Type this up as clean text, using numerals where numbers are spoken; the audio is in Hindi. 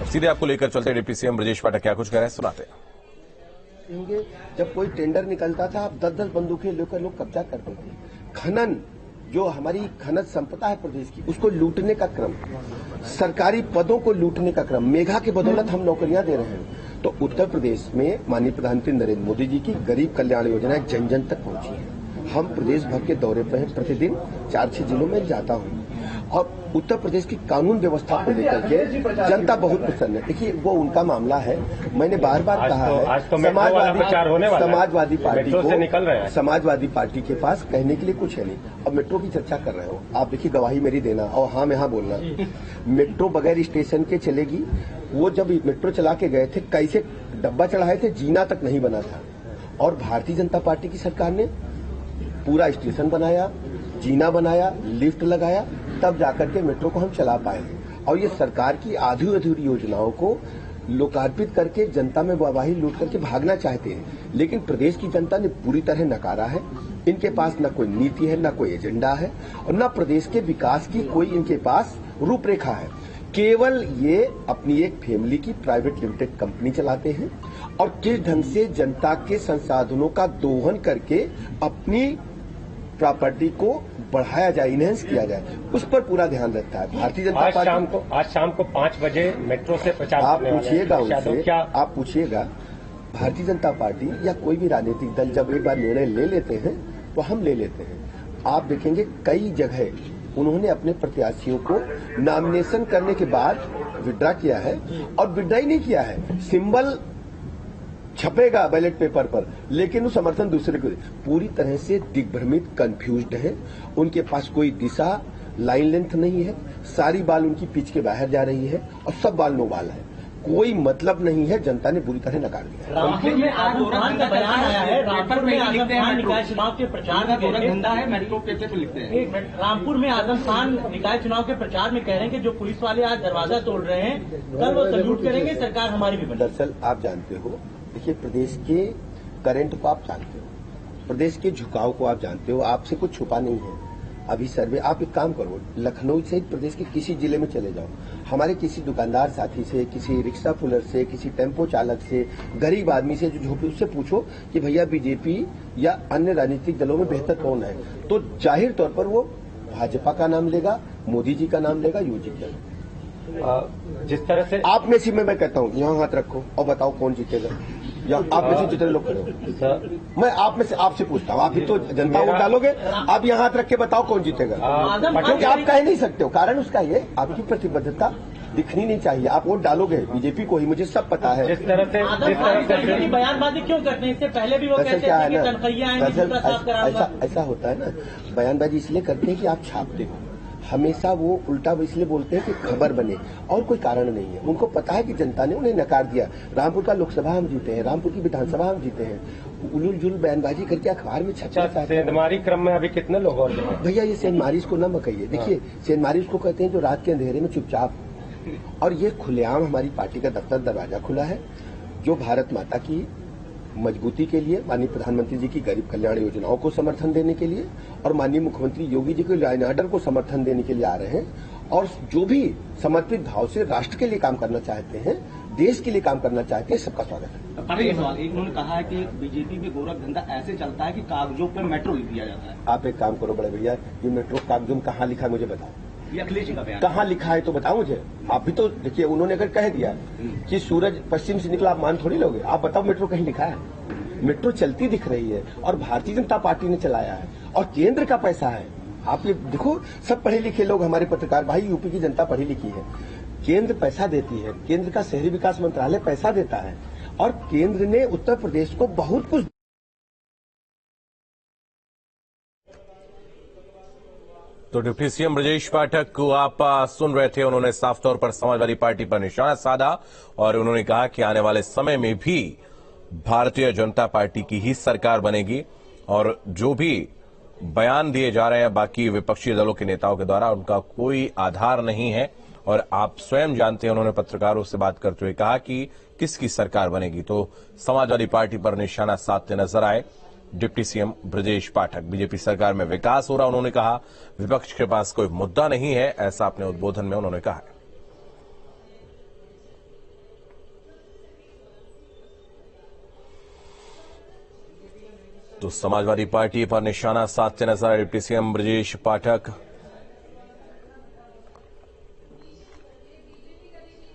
सीधे आपको लेकर चलते डिप्टी सीएम ब्रजेश पाठक क्या कुछ कह रहे हैं, सुनाते हैं। जब कोई टेंडर निकलता था, अब 10-10 बंदूकें लेकर लोग कब्जा करते थे। खनन, जो हमारी खनन संपदा है प्रदेश की, उसको लूटने का क्रम, सरकारी पदों को लूटने का क्रम, मेघा के बदौलत हम नौकरियां दे रहे हैं। तो उत्तर प्रदेश में माननीय प्रधानमंत्री नरेंद्र मोदी जी की गरीब कल्याण योजना जन जन तक पहुंची है। हम प्रदेश भर के दौरे पर हैं, प्रतिदिन 4-6 जिलों में जाता हूं और उत्तर प्रदेश की कानून व्यवस्था को लेकर के जनता बहुत प्रसन्न है। देखिए, वो उनका मामला है। मैंने बार बार कहा है, समाजवादी पार्टी के पास कहने के लिए कुछ है नहीं। अब मेट्रो की चर्चा कर रहे हो आप, देखिए गवाही मेरी देना और हाँ में हाँ बोलना। मेट्रो बगैर स्टेशन के चलेगी। वो जब मेट्रो चला के गए थे, कैसे डब्बा चढ़ाए थे, जीना तक नहीं बना था। और भारतीय जनता पार्टी की सरकार ने पूरा स्टेशन बनाया, जीना बनाया, लिफ्ट लगाया, तब जाकर के मेट्रो को हम चला पाए। और ये सरकार की आधी अधूरी योजनाओं को लोकार्पित करके जनता में वाहवाही लूट करके भागना चाहते हैं, लेकिन प्रदेश की जनता ने पूरी तरह नकारा है। इनके पास न कोई नीति है, न कोई एजेंडा है और न प्रदेश के विकास की कोई इनके पास रूपरेखा है। केवल ये अपनी एक फैमिली की प्राइवेट लिमिटेड कंपनी चलाते हैं और किस ढंग से जनता के संसाधनों का दोहन करके अपनी प्रॉपर्टी को बढ़ाया जाए, इनहेंस किया जाए, उस पर पूरा ध्यान रखता है भारतीय जनता पार्टी। आज शाम को 5 बजे मेट्रो से प्रचार आप पूछिएगा उनसे, आप पूछिएगा भारतीय जनता पार्टी या कोई भी राजनीतिक दल जब एक बार निर्णय ले लेते हैं तो हम ले लेते हैं। आप देखेंगे कई जगह उन्होंने अपने प्रत्याशियों को नॉमिनेशन करने के बाद विड्रा किया है और विड्रा ही नहीं किया है, सिंबल छपेगा बैलेट पेपर पर, लेकिन वो समर्थन दूसरे को। पूरी तरह से दिग्भ्रमित, कंफ्यूज्ड है। उनके पास कोई दिशा, लाइन लेंथ नहीं है। सारी बाल उनकी पिच के बाहर जा रही है और सब बाल नो बाल है। कोई मतलब नहीं है। जनता ने बुरी तरह नकार दिया। रामपुर में आजम खान का बयान आया है। रामपुर में आजम खान निकाय चुनाव के प्रचार में धंधा है, मेट्रो कैसे तो लिखते हैं। रामपुर में आजम खान निकाय चुनाव के प्रचार में कह रहे हैं कि जो पुलिस वाले आज दरवाजा तोड़ रहे हैं, कल वो सल्यूट करेंगे, सरकार हमारी भी बनी। दरअसल आप जानते हो, देखिए प्रदेश के करंट को आप जानते हो, प्रदेश के झुकाव को आप जानते हो, आपसे कुछ छुपा नहीं है। अभी सर्वे, आप एक काम करो, लखनऊ सहित प्रदेश के किसी जिले में चले जाओ, हमारे किसी दुकानदार साथी से, किसी रिक्शा पुलर से, किसी टेम्पो चालक से, गरीब आदमी से जो झोपड़ी, उससे पूछो कि भैया बीजेपी या अन्य राजनीतिक दलों में बेहतर कौन है, तो जाहिर तौर पर वो भाजपा का नाम लेगा, मोदी जी का नाम लेगा, योगी का। जिस तरह से आप में से मैं कहता हूँ, यहाँ हाथ रखो और बताओ कौन जीतेगा, या आप में से जितने लोग खड़े हो, मैं आप में से आपसे पूछता हूँ, आप भी तो जनता वोट डालोगे, आप यहाँ हाथ रख के बताओ कौन जीतेगा। क्योंकि आप कह नहीं सकते हो, कारण उसका ये आपकी प्रतिबद्धता दिखनी नहीं चाहिए। आप वोट डालोगे बीजेपी को ही, मुझे सब पता है। जिस तरह से बयानबाजी क्यों करते हैं, इससे पहले भी वो कहते थे कि तनख्वाहियां आएंगी, ऐसा होता है ना, बयानबाजी इसलिए करते हैं कि आप छापते हो, हमेशा वो उल्टा इसलिए बोलते हैं कि खबर बने, और कोई कारण नहीं है। उनको पता है कि जनता ने उन्हें नकार दिया। रामपुर का लोकसभा हम जीते हैं, रामपुर की विधानसभा हम जीते हैं। उलूल जुल बयानबाजी करके अखबार में छपा। सेंधमारी क्रम में अभी कितने लोग और भैया, ये सेंधमारी को न मकइए। देखिए, सेंधमारी को कहते हैं जो रात के अंधेरे में चुपचाप, और ये खुलेआम हमारी पार्टी का दफ्तर दरवाजा खुला है, जो भारत माता की मजबूती के लिए, माननीय प्रधानमंत्री जी की गरीब कल्याण योजनाओं को समर्थन देने के लिए और माननीय मुख्यमंत्री योगी जी के लॉ एंड ऑर्डर को समर्थन देने के लिए आ रहे हैं। और जो भी समर्पित भाव से राष्ट्र के लिए काम करना चाहते हैं, देश के लिए काम करना चाहते हैं, सबका स्वागत है। सवाल एक, उन्होंने कहा है कि बीजेपी में गोरख धंधा ऐसे चलता है कि कागजों पर मेट्रो लिख दिया जाता है। आप एक काम करो बड़े भैया, ये मेट्रो कागजों में कहाँ लिखा है मुझे बताओ। अखिलेश जी का बयान कहाँ लिखा है तो बताओ मुझे। आप भी तो देखिए, उन्होंने अगर कह दिया कि सूरज पश्चिम से निकला, आप मान थोड़ी लोगे। आप बताओ मेट्रो कहीं लिखा है? मेट्रो चलती दिख रही है और भारतीय जनता पार्टी ने चलाया है और केंद्र का पैसा है। आप ये देखो, सब पढ़े लिखे लोग हमारे पत्रकार भाई, यूपी की जनता पढ़ी लिखी है, केंद्र पैसा देती है, केंद्र का शहरी विकास मंत्रालय पैसा देता है और केंद्र ने उत्तर प्रदेश को बहुत कुछ। तो डिप्टी सीएम ब्रजेश पाठक को आप सुन रहे थे। उन्होंने साफ तौर पर समाजवादी पार्टी पर निशाना साधा और उन्होंने कहा कि आने वाले समय में भी भारतीय जनता पार्टी की ही सरकार बनेगी और जो भी बयान दिए जा रहे हैं बाकी विपक्षी दलों के नेताओं के द्वारा, उनका कोई आधार नहीं है। और आप स्वयं जानते हैं, उन्होंने पत्रकारों से बात करते हुए कहा कि किसकी सरकार बनेगी, तो समाजवादी पार्टी पर निशाना साधते नजर आए deputy CM Brajesh Pathak. BJP सरकार में विकास हो रहा, उन्होंने कहा। विपक्ष के पास कोई मुद्दा नहीं है, ऐसा अपने उद्बोधन में उन्होंने कहा। तो समाजवादी पार्टी पर निशाना साधते नजर डिप्टी सीएम ब्रजेश पाठक।